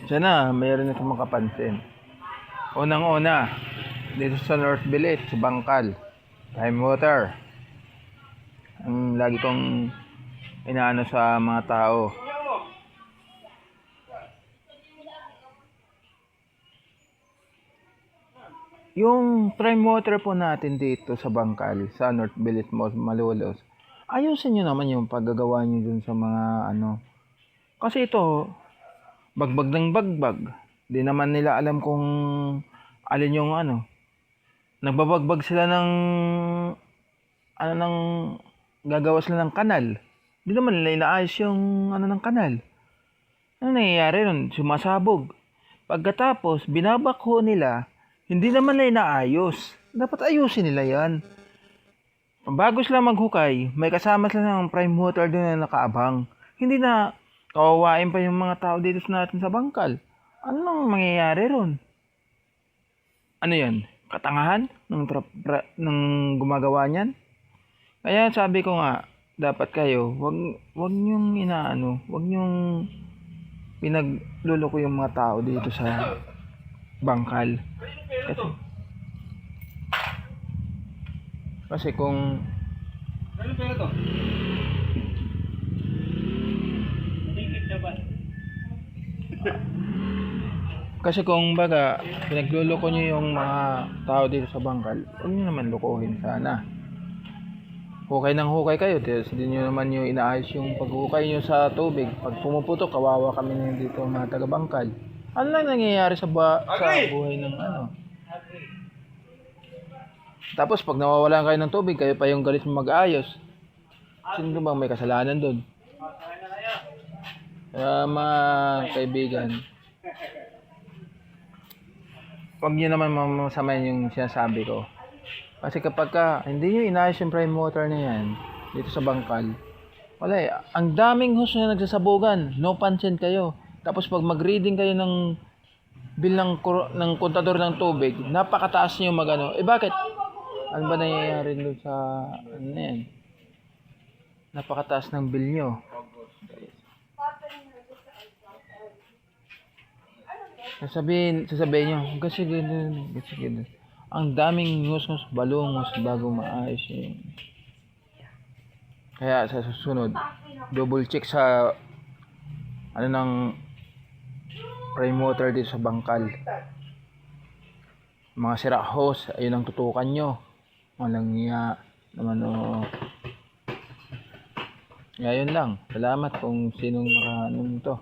Sana mayroon na makapansin. Unang-una, dito sa North Bilit, sa Bangkal, Prime Water. Ang lagi kong inaano sa mga tao. Yung prime water po natin dito sa Bangkal, sa North Bilit, Malolos, ayusin nyo naman yung paggagawa nyo dun sa mga ano. Kasi ito, bagbag ng bagbag. Di naman nila alam kung alin yung ano. Nagbabagbag sila ng ano ng gagawa sila ng kanal. Di naman nila inaayos yung ano ng kanal. Ano nangyayari nun? Sumasabog. Pagkatapos, binabakho nila, hindi naman na inaayos. Dapat ayusin nila yan. Bago sila maghukay, may kasama sila ng prime water doon na nakaabang. Hindi na kawawain pa yung mga tao dito natin sa Bangkal. Ano nang mangyayari ron? Ano yan? Katangahan ng gumagawa niyan? Kaya sabi ko nga, dapat kayo, wag niyong inaano, wag niyong pinagluloko yung mga tao dito sa Bangkal. Kasi kung baga pinagluloko niyo yung mga tao dito sa Bangkal, huwag niyo naman lukuhin sana. Hukay ng hukay kayo, hindi niyo naman yung inaayos yung paghukay niyo sa tubig. Pag pumuputok, kawawa kami na dito mga taga Bangkal. Ano lang nangyayari sa buhay ng ano? Tapos pag nawawalan kayo ng tubig, kayo pa yung galit mo mag-ayos. Sino bang may kasalanan doon? Kaya mga kaibigan, huwag nyo naman masamayin yung sinasabi ko. Kasi kapag hindi nyo inayos yung prime water na yan, dito sa Bangkal, wala eh. Ang daming host na nagsasabugan, no pansin kayo. Tapos pag mag-reading kayo ng bill ng kontador ng tubig, napakataas nyo magano. Bakit? Ano ba nangyayari doon sa ano yan? Napakataas ng bill nyo. Sasabihin nyo, kasi ganun. Ang daming ngos-ngos, balungos bago maayos yun. Kaya sa susunod, double check sa ano ng prime water dito sa Bangkal. Mga sira hose, ayun ang tutukan nyo. Walang niya naman o. Ngayon lang. Salamat kung sinong makaanong to.